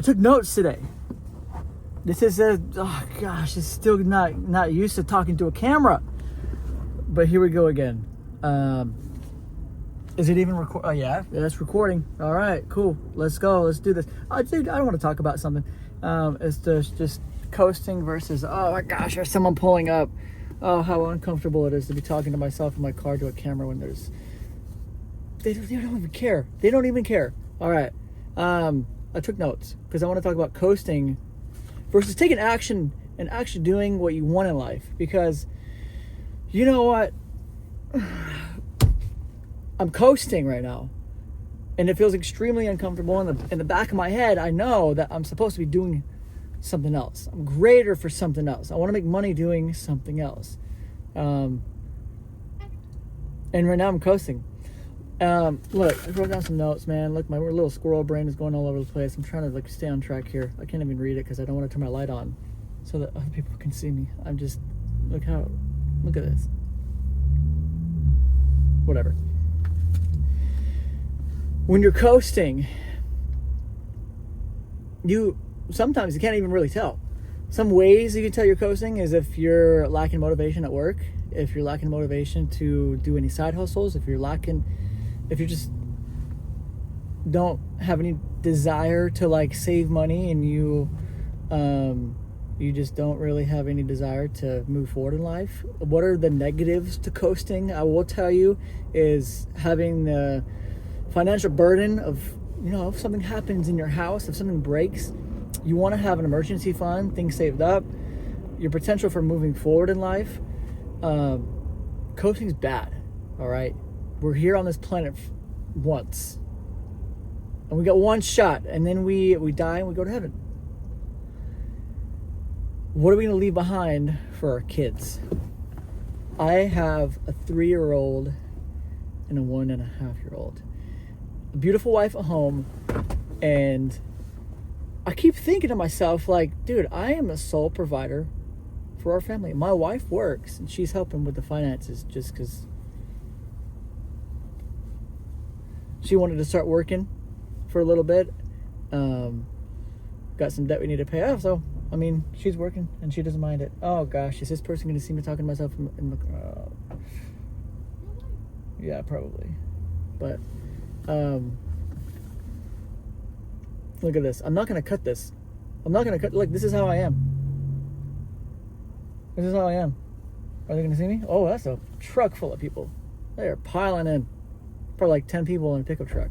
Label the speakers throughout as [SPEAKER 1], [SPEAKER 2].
[SPEAKER 1] took notes today. This is oh gosh, it's still not used to talking to a camera. But here we go again. Is it even record? Oh yeah, it's recording. All right, cool. Let's go. Let's do this. Dude, I want to talk about something. It's just coasting versus, oh my gosh, there's someone pulling up. Oh, how uncomfortable it is to be talking to myself in my car to a camera when they don't even care. They don't even care. All right. I took notes because I want to talk about coasting versus taking action and actually doing what you want in life. Because you know what? I'm coasting right now, and it feels extremely uncomfortable. In the back of my head, I know that I'm supposed to be doing something else. I'm greater for something else. I want to make money doing something else. And right now I'm coasting. Look, I wrote down some notes, man. Look, my little squirrel brain is going all over the place. I'm trying to stay on track here. I can't even read it because I don't want to turn my light on so that other people can see me. Look at this. Whatever. When you're coasting, sometimes you can't even really tell. Some ways you can tell you're coasting is if you're lacking motivation at work, if you're lacking motivation to do any side hustles, if you just don't have any desire to save money, and you just don't really have any desire to move forward in life. What are the negatives to coasting? I will tell you is having the financial burden of, if something happens in your house, if something breaks, you want to have an emergency fund, things saved up, your potential for moving forward in life. Coasting's bad, all right? We're here on this planet once, and we got one shot, and then we die and we go to heaven. What are we going to leave behind for our kids? I have a 3-year-old and a 1.5-year-old. A beautiful wife at home, and I keep thinking to myself, dude, I am a sole provider for our family. My wife works, and she's helping with the finances just because she wanted to start working for a little bit. Got some debt we need to pay off, so she's working and she doesn't mind it. Oh gosh, is this person going to see me talking to myself in the yeah, probably. But look at this. I'm not going to cut this. This is how I am. This is how I am. Are they going to see me? Oh, that's a truck full of people. They are piling in. Probably 10 people in a pickup truck.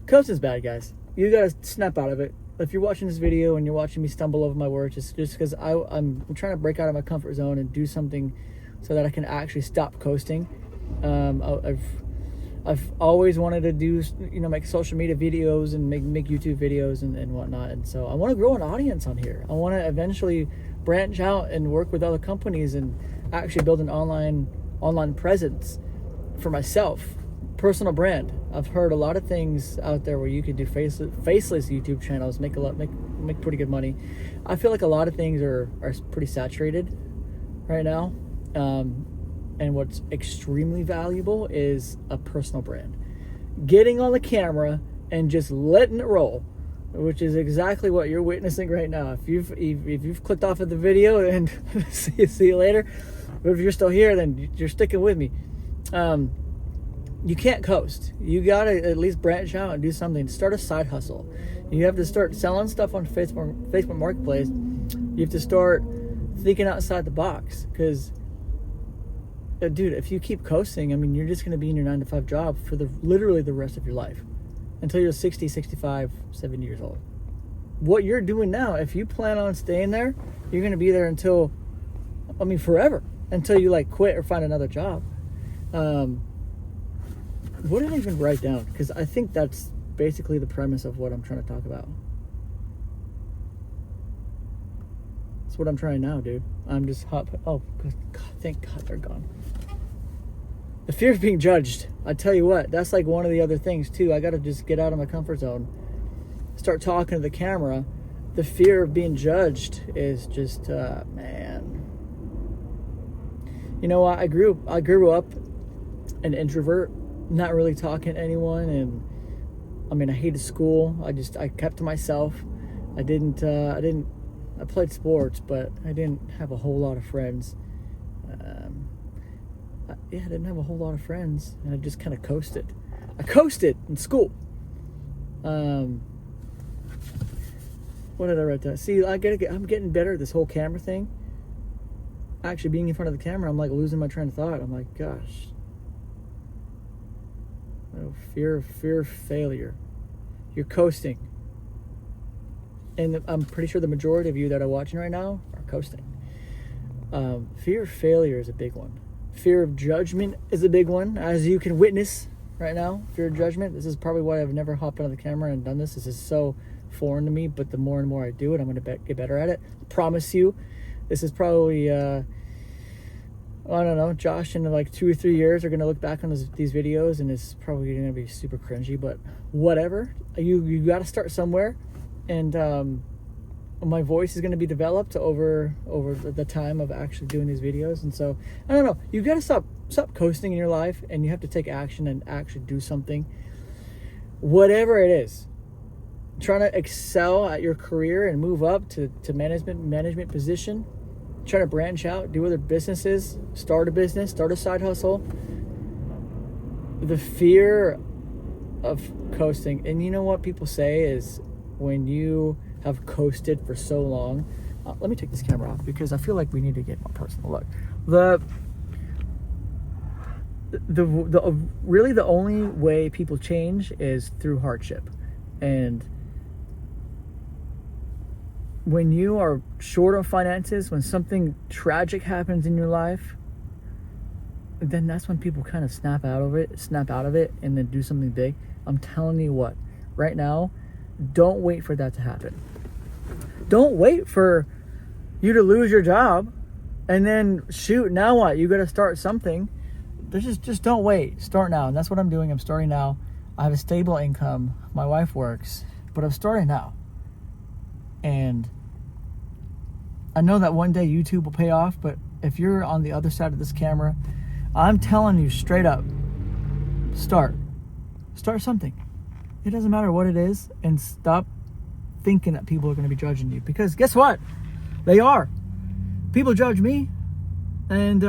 [SPEAKER 1] Coasting's bad, guys. You gotta snap out of it. If you're watching this video and you're watching me stumble over my words, it's just because I'm trying to break out of my comfort zone and do something so that I can actually stop coasting. I've always wanted to do, make social media videos and make YouTube videos and whatnot. And so I want to grow an audience on here. I want to eventually branch out and work with other companies and actually build an online presence for myself. Personal brand. I've heard a lot of things out there where you could do faceless YouTube channels, make pretty good money. I feel like a lot of things are pretty saturated right now. And what's extremely valuable is a personal brand. Getting on the camera and just letting it roll, which is exactly what you're witnessing right now. If you've clicked off of the video, and see you later. But if you're still here, then you're sticking with me. You can't coast. You gotta at least branch out and do something. Start a side hustle. You have to start selling stuff on Facebook Marketplace. You have to start thinking outside the box. Because, dude, if you keep coasting, you're just gonna be in your 9-to-5 job for literally the rest of your life until you're 60, 65, 70 years old. What you're doing now, if you plan on staying there, you're gonna be there until, forever, until you quit or find another job. What did I even write down? Because I think that's basically the premise of what I'm trying to talk about. That's what I'm trying now, dude. I'm just hot. Oh, God, thank God they're gone. The fear of being judged. I tell you what, that's one of the other things too. I got to just get out of my comfort zone. Start talking to the camera. The fear of being judged is just, man. I grew up an introvert, not really talking to anyone, and I mean, I hated school. I kept to myself. I played sports, but I didn't have a whole lot of friends. I didn't have a whole lot of friends, and I just kind of coasted. I coasted in school. What did I write down? See, I'm getting better at this whole camera thing. Actually, being in front of the camera, I'm like losing my train of thought. I'm like, gosh. Oh, fear of failure. You're coasting. And I'm pretty sure the majority of you that are watching right now are coasting. Fear of failure is a big one. Fear of judgment is a big one, as you can witness right now. Fear of judgment. This is probably why I've never hopped on the camera and done this. This is so foreign to me, but the more and more I do it, I'm going to get better at it. I promise you. This is probably, I don't know, Josh in like 2 or 3 years are going to look back on these videos, and it's probably going to be super cringy, but whatever. You got to start somewhere, and my voice is going to be developed over the time of actually doing these videos. And so, I don't know, you got to stop coasting in your life, and you have to take action and actually do something. Whatever it is. Trying to excel at your career and move up to management position, trying to branch out, do other businesses, start a business, start a side hustle. The fear of coasting, and you know what people say is when you have coasted for so long, let me take this camera off because I feel like we need to get more personal. Look, really the only way people change is through hardship. And when you are short on finances, when something tragic happens in your life, then that's when people kind of snap out of it and then do something big. I'm telling you what, right now, don't wait for that to happen. Don't wait for you to lose your job and then shoot, now what? You got to start something. Just don't wait. Start now. And that's what I'm doing. I'm starting now. I have a stable income. My wife works, but I'm starting now. And I know that one day YouTube will pay off, but if you're on the other side of this camera, I'm telling you straight up, start something. It doesn't matter what it is, and stop thinking that people are going to be judging you, because guess what? They are. People judge me, and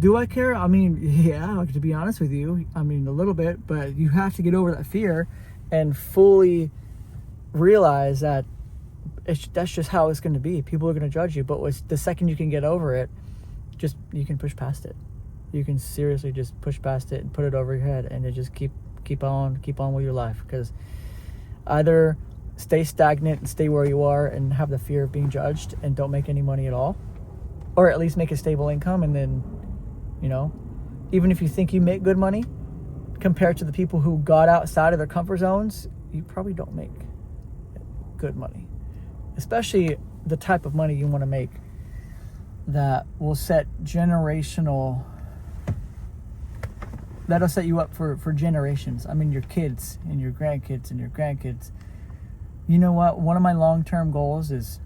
[SPEAKER 1] do I care? I mean, yeah, to be honest with you, I mean a little bit, but you have to get over that fear and fully realize that that's just how it's going to be. People are going to judge you, but the second you can get over it, you can push past it. You can seriously just push past it and put it over your head, and just keep on with your life. Because either stay stagnant and stay where you are and have the fear of being judged and don't make any money at all, or at least make a stable income, and then, even if you think you make good money compared to the people who got outside of their comfort zones, you probably don't make good money. Especially the type of money you want to make that will set that'll set you up for generations. I mean, your kids and your grandkids and your grandkids. You know what? One of my long-term goals is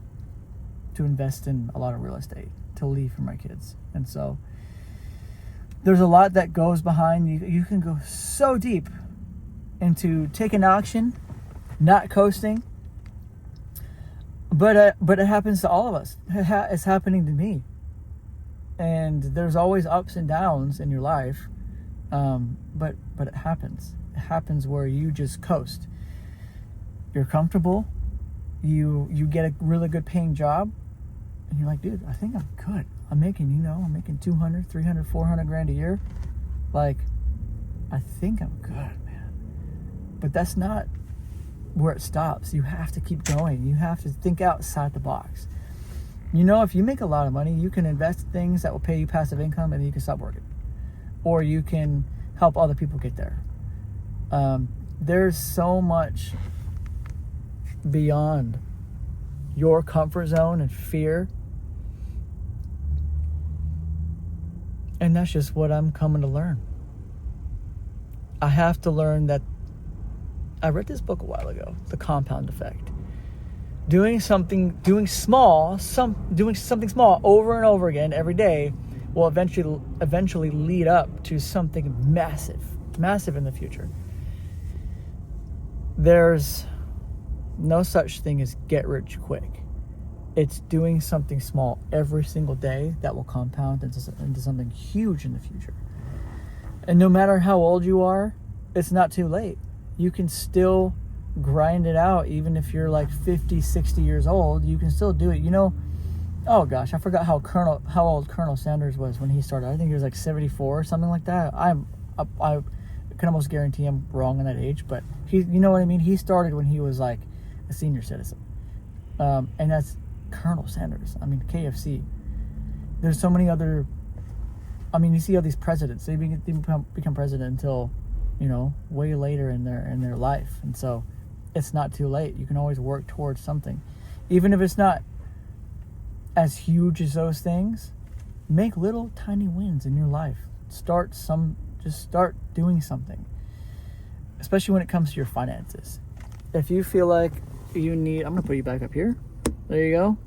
[SPEAKER 1] to invest in a lot of real estate to leave for my kids. And so there's a lot that goes behind you. You can go so deep into taking action, not coasting. But it happens to all of us. It's happening to me. And there's always ups and downs in your life. But it happens. It happens where you just coast. You're comfortable. You get a really good paying job. And you're like, dude, I think I'm good. I'm making 200, 300, 400 grand a year. Like, I think I'm good, man. But that's not where it stops. You have to keep going. You have to think outside the box. If you make a lot of money, you can invest in things that will pay you passive income, and then you can stop working. Or you can help other people get there. There's so much beyond your comfort zone and fear. And that's just what I'm coming to learn. I have to learn that. I read this book a while ago, The Compound Effect. Doing something small over and over again every day will eventually lead up to something massive in the future. there's no such thing as get rich quick. It's doing something small every single day that will compound into something huge in the future. And no matter how old you are, it's not too late. You can still grind it out. Even if you're like 50, 60 years old, you can still do it. You know, oh gosh, I forgot how old Colonel Sanders was when he started. I think he was like 74 or something like that. I can almost guarantee I'm wrong on that age, but you know what I mean? He started when he was like a senior citizen. And that's Colonel Sanders. I mean, KFC. There's so many other, I mean, you see all these presidents, they become president until, you know, way later in their life. And so it's not too late. You can always work towards something. Even if it's not as huge as those things, make little tiny wins in your life. Just start doing something. Especially when it comes to your finances. If you feel like you need, I'm going to put you back up here. There you go.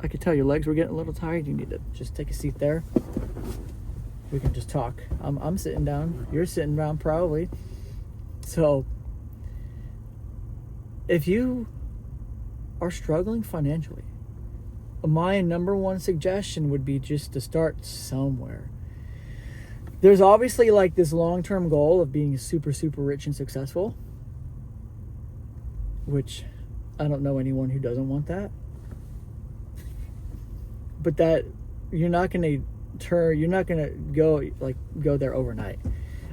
[SPEAKER 1] I could tell your legs were getting a little tired. You need to just take a seat there. We can just talk. I'm sitting down. You're sitting down probably. So if you are struggling financially, my number one suggestion would be just to start somewhere. There's obviously like this long-term goal of being super, super rich and successful, which I don't know anyone who doesn't want that. But that you're not going to go there overnight.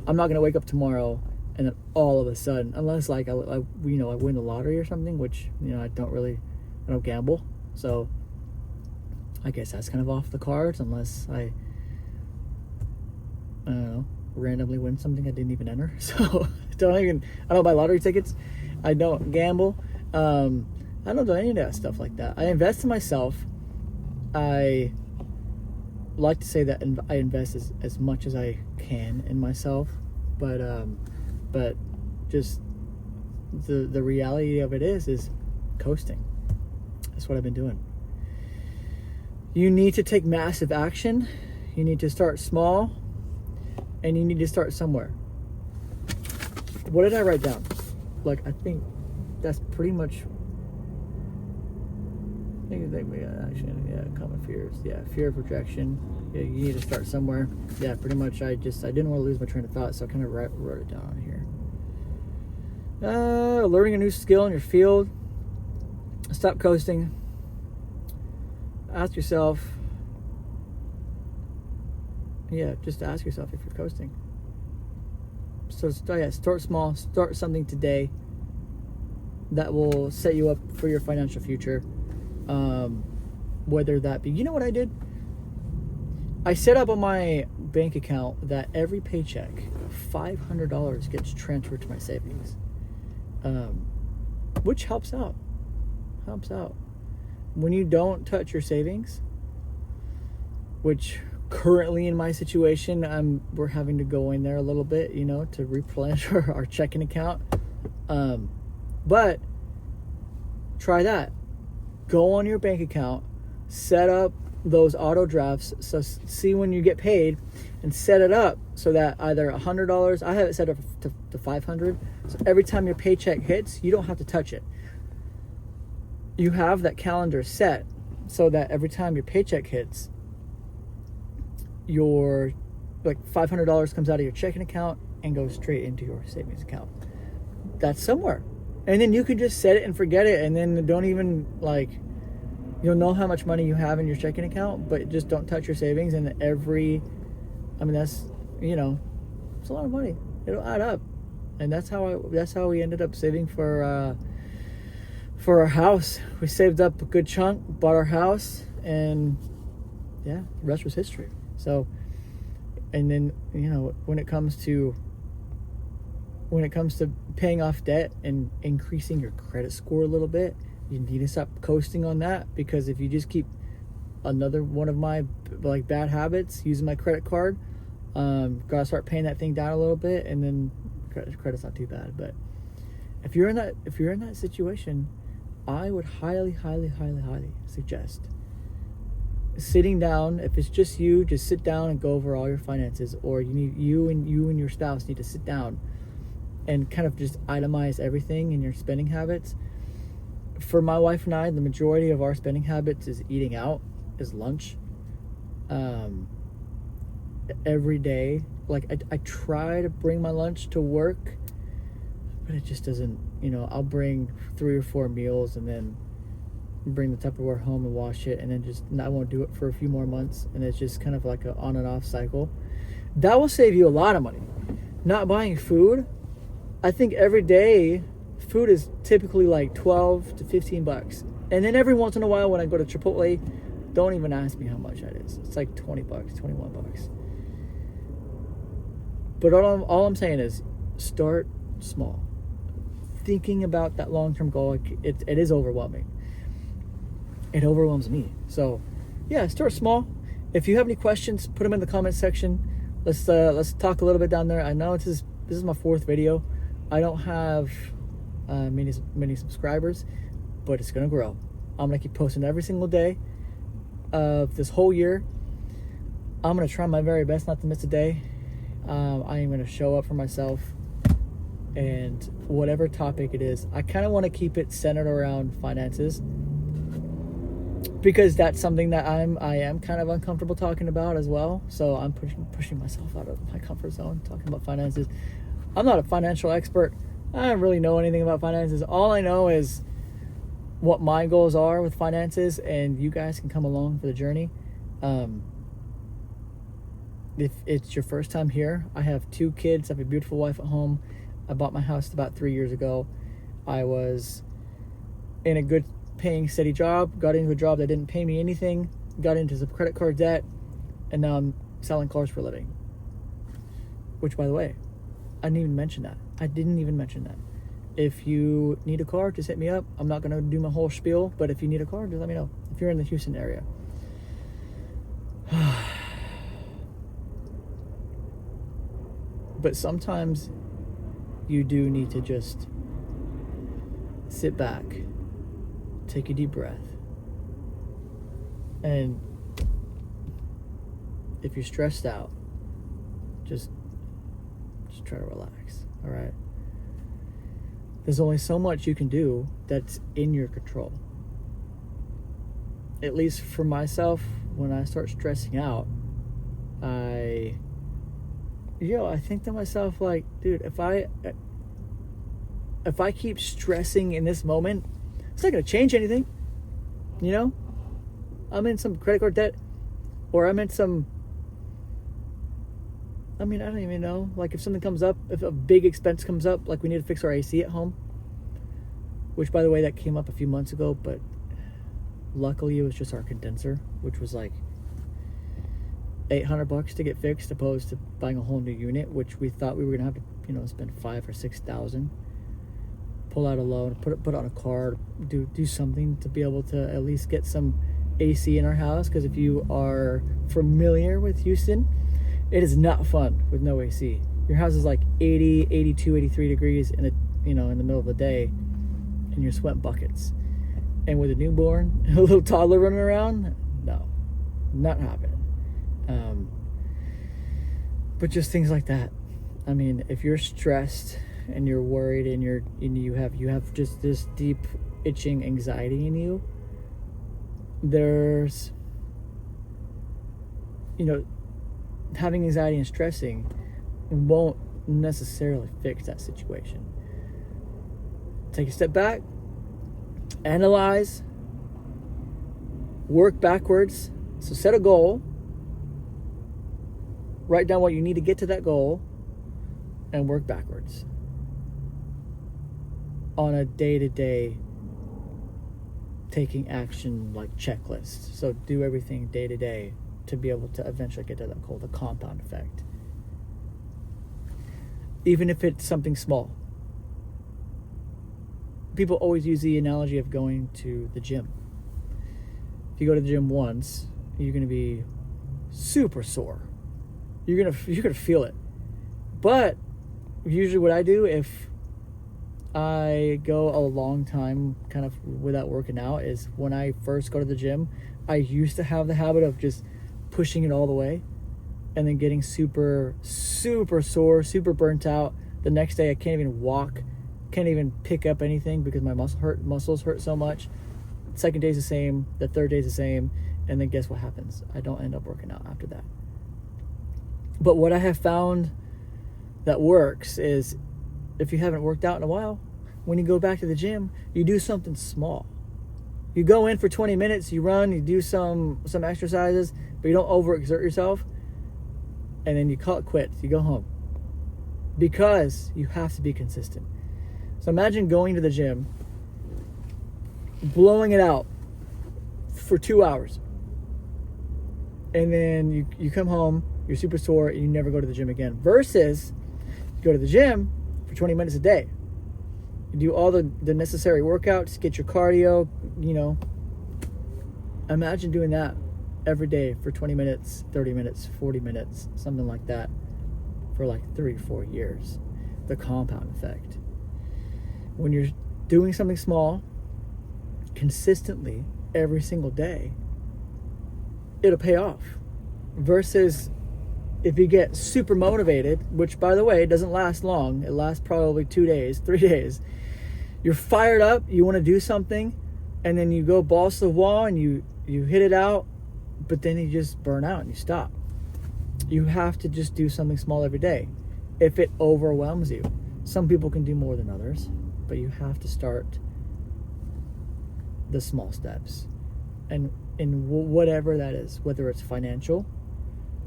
[SPEAKER 1] I'm not going to wake up tomorrow and then all of a sudden, unless like I win the lottery or something, which, you know, I don't gamble. So I guess that's kind of off the cards unless I don't know, randomly win something I didn't even enter. So I don't buy lottery tickets. I don't gamble. I don't do any of that stuff like that. I invest in myself. I like to say that I invest as much as I can in myself, but just the reality of it is coasting. That's what I've been doing. You need to take massive action. You need to start small, and you need to start somewhere. What did I write down? Like, I think that's pretty much. Common fears. Yeah, fear of rejection. Yeah, you need to start somewhere. Yeah, pretty much. I didn't want to lose my train of thought, so I kind of wrote it down on here. Learning a new skill in your field. Stop coasting. Ask yourself. Yeah, just ask yourself if you're coasting. So start small. Start something today that will set you up for your financial future. Whether that be, you know what I did? I set up on my bank account that every paycheck, $500 gets transferred to my savings, which helps out. When you don't touch your savings, which currently in my situation, we're having to go in there a little bit, you know, to replenish our checking account. But try that. Go on your bank account, set up those auto drafts, so see when you get paid, and set it up so that either $100, I have it set up to $500, so every time your paycheck hits, you don't have to touch it. You have that calendar set so that every time your paycheck hits, your like $500 comes out of your checking account and goes straight into your savings account. That's somewhere. And then you can just set it and forget it, and then don't even, like, you'll know how much money you have in your checking account, but just don't touch your savings. And that's, you know, it's a lot of money. It'll add up. And that's how we ended up saving for our house. We saved up a good chunk, bought our house, and yeah, the rest was history. So, and then, you know, when it comes to paying off debt and increasing your credit score a little bit, you need to stop coasting on that, because if you just keep another one of my like bad habits, using my credit card, gotta start paying that thing down a little bit, and then credit's not too bad. But if you're in that situation, I would highly suggest sitting down. If it's just you, just sit down and go over all your finances, or you and your spouse need to sit down and kind of just itemize everything in your spending habits. For my wife and I, the majority of our spending habits is eating out, is lunch. Every day, like I try to bring my lunch to work, but it just doesn't, I'll bring 3 or 4 meals and then bring the Tupperware home and wash it, and then I won't do it for a few more months, and it's just kind of like an on and off cycle. That will save you a lot of money. Not buying food, I think every day food is typically like $12 to $15, and then every once in a while when I go to Chipotle, don't even ask me how much that is. It's like $20, $21. But all I'm saying is start small. Thinking about that long-term goal, it is overwhelming. It overwhelms me. So, yeah, start small. If you have any questions, put them in the comment section. Let's talk a little bit down there. I know this is my 4th video. I don't have many subscribers, but it's gonna grow. I'm gonna keep posting every single day of this whole year. I'm gonna try my very best not to miss a day. I am gonna show up for myself, and whatever topic it is, I kind of want to keep it centered around finances, because that's something that I am kind of uncomfortable talking about as well. So I'm pushing myself out of my comfort zone, talking about finances. I'm not a financial expert. I don't really know anything about finances. All I know is what my goals are with finances, and you guys can come along for the journey. If it's your first time here, I have 2 kids. I have a beautiful wife at home. I bought my house about 3 years ago. I was in a good paying steady job, got into a job that didn't pay me anything, got into some credit card debt, and now I'm selling cars for a living. Which, by the way, I didn't even mention that. If you need a car, just hit me up. I'm not going to do my whole spiel, but if you need a car, just let me know. If you're in the Houston area. But sometimes you do need to just sit back, take a deep breath, and if you're stressed out, just try to relax. All right? There's only so much you can do that's in your control. At least for myself, when I start stressing out, I think to myself, like, dude, if I keep stressing in this moment, it's not going to change anything. I'm in some credit card debt, or I'm in some, I don't even know. Like, if something comes up, if a big expense comes up, like we need to fix our AC at home, which, by the way, that came up a few months ago, but luckily it was just our condenser, which was like $800 to get fixed, opposed to buying a whole new unit, which we thought we were gonna have to, spend $5,000 or $6,000. Pull out a loan, put on a card, do something to be able to at least get some AC in our house. Because if you are familiar with Houston, it is not fun with no AC. Your house is like 80, 82, 83 degrees in the middle of the day, and you're sweating buckets. And with a newborn, a little toddler running around, no, not happening. But just things like that. If you're stressed and you're worried and you have just this deep itching anxiety in you, there's, having anxiety and stressing won't necessarily fix that situation. Take a step back, analyze, work backwards. So set a goal, write down what you need to get to that goal, and work backwards on a day-to-day taking action, like checklist. So do everything day to day to be able to eventually get to that goal, the compound effect. Even if it's something small. People always use the analogy of going to the gym. If you go to the gym once, you're going to be super sore. You're going to feel it. But usually what I do, if I go a long time kind of without working out, is when I first go to the gym, I used to have the habit of just pushing it all the way and then getting super, super sore, super burnt out, The next day I can't even walk, can't even pick up anything because my muscles hurt so much. Second day's the same, the third day's the same, and then guess what happens? I don't end up working out after that. But what I have found that works is, if you haven't worked out in a while, when you go back to the gym, you do something small. You go in for 20 minutes, you run, you do some exercises, but you don't overexert yourself, and then you call it quits. You go home. Because you have to be consistent. So imagine going to the gym, blowing it out for 2 hours, and then you come home, you're super sore, and you never go to the gym again. Versus you go to the gym for 20 minutes a day. You do all the necessary workouts, get your cardio, Imagine doing that every day for 20 minutes, 30 minutes, 40 minutes, something like that, for like 3-4 years. The compound effect. When you're doing something small consistently every single day, it'll pay off. Versus if you get super motivated, which by the way doesn't last long, it lasts probably 2 days, 3 days. You're fired up, you want to do something, and then you go balls to the wall and you hit it out, but then you just burn out and you stop. You have to just do something small every day. If it overwhelms you, some people can do more than others, but you have to start the small steps, and in whatever that is, whether it's financial,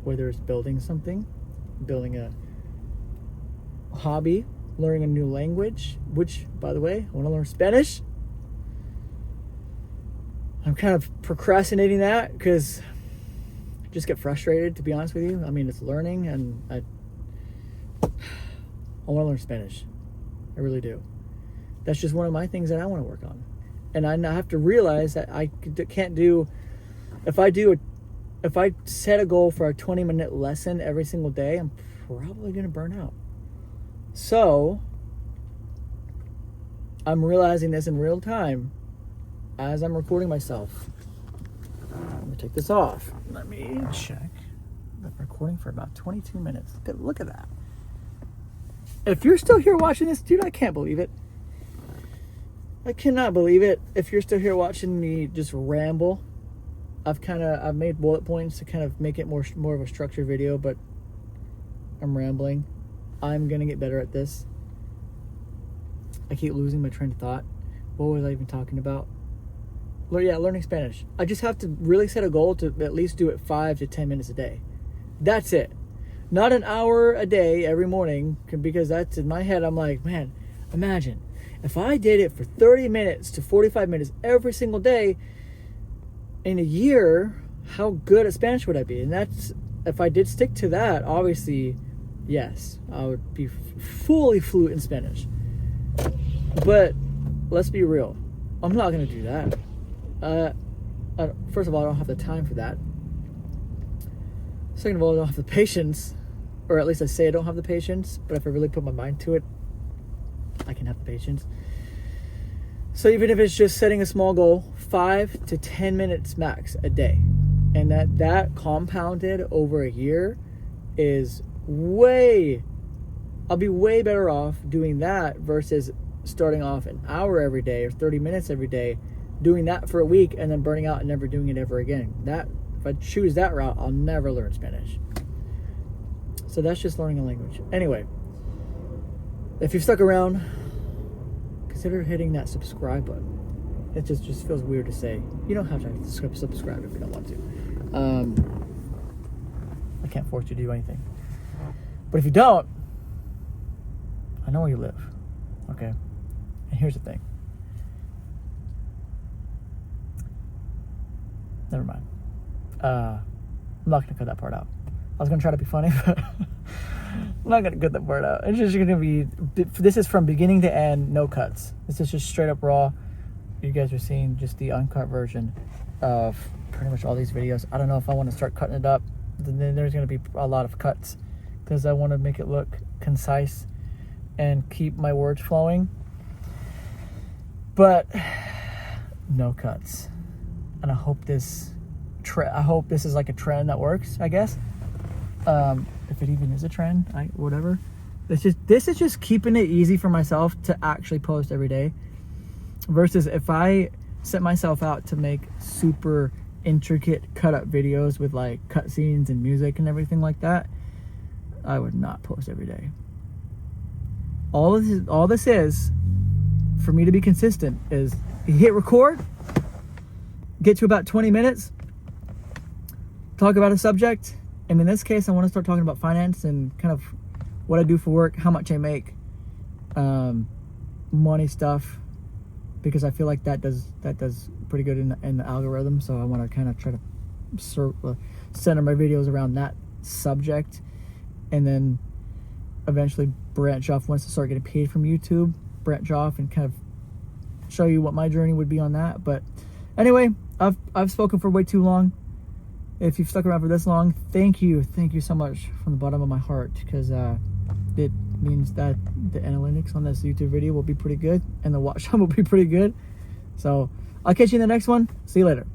[SPEAKER 1] whether it's building something, building a hobby, learning a new language, which, by the way, I want to learn Spanish. I'm kind of procrastinating that because I just get frustrated, to be honest with you. I mean, it's learning, and I want to learn Spanish. I really do. That's just one of my things that I want to work on. And I have to realize that I can't do, if I set a goal for a 20-minute lesson every single day, I'm probably going to burn out. So I'm realizing this in real time as I'm recording myself. Let me take this off. Let me check. I'm recording for about 22 minutes. Look at that. If you're still here watching this, dude, I can't believe it. I cannot believe it. If you're still here watching me just ramble, I've made bullet points to kind of make it more of a structured video, but I'm rambling. I'm gonna get better at this. I keep losing my train of thought. What was I even talking about? Yeah, learning Spanish. I just have to really set a goal to at least do it 5 to 10 minutes a day. That's it. Not an hour a day every morning, because that's in my head. I'm like, man, imagine if I did it for 30 minutes to 45 minutes every single day in a year, how good at Spanish would I be? And that's, if I did stick to that, obviously, yes, I would be fully fluent in Spanish. But let's be real. I'm not going to do that. First of all, I don't have the time for that. Second of all, I don't have the patience, or at least I say I don't have the patience, but if I really put my mind to it, I can have the patience. So even if it's just setting a small goal, 5 to 10 minutes max a day, and that compounded over a year is I'll be way better off doing that versus starting off an hour every day or 30 minutes every day, doing that for a week and then burning out and never doing it ever again. If I choose that route, I'll never learn Spanish. So that's just learning a language. Anyway, if you've stuck around, consider hitting that subscribe button. It just feels weird to say. You don't have to subscribe if you don't want to. I can't force you to do anything. But if you don't, I know where you live. Okay? And here's the thing. Never mind. I'm not going to cut that part out. I was going to try to be funny, but I'm not going to cut that part out. It's just going to be, this is from beginning to end, no cuts. This is just straight up raw. You guys are seeing just the uncut version of pretty much all these videos. I don't know if I want to start cutting it up. Then there's going to be a lot of cuts because I want to make it look concise and keep my words flowing. But no cuts. And I hope this is like a trend that works, I guess. If it even is a trend, whatever. This is just keeping it easy for myself to actually post every day, versus if I set myself out to make super intricate cut up videos with like cutscenes and music and everything like that, I would not post every day. All this is for me to be consistent is hit record, get to about 20 minutes, talk about a subject, and in this case I want to start talking about finance and kind of what I do for work, how much I make, money stuff, because I feel like that does pretty good in the algorithm. So I want to kind of try to center my videos around that subject, and then eventually branch off once I start getting paid from YouTube, branch off and kind of show you what my journey would be on that. But anyway, I've spoken for way too long. If you've stuck around for this long, thank you so much from the bottom of my heart, because it means that the analytics on this YouTube video will be pretty good and the watch time will be pretty good. So I'll catch you in the next one. See you later.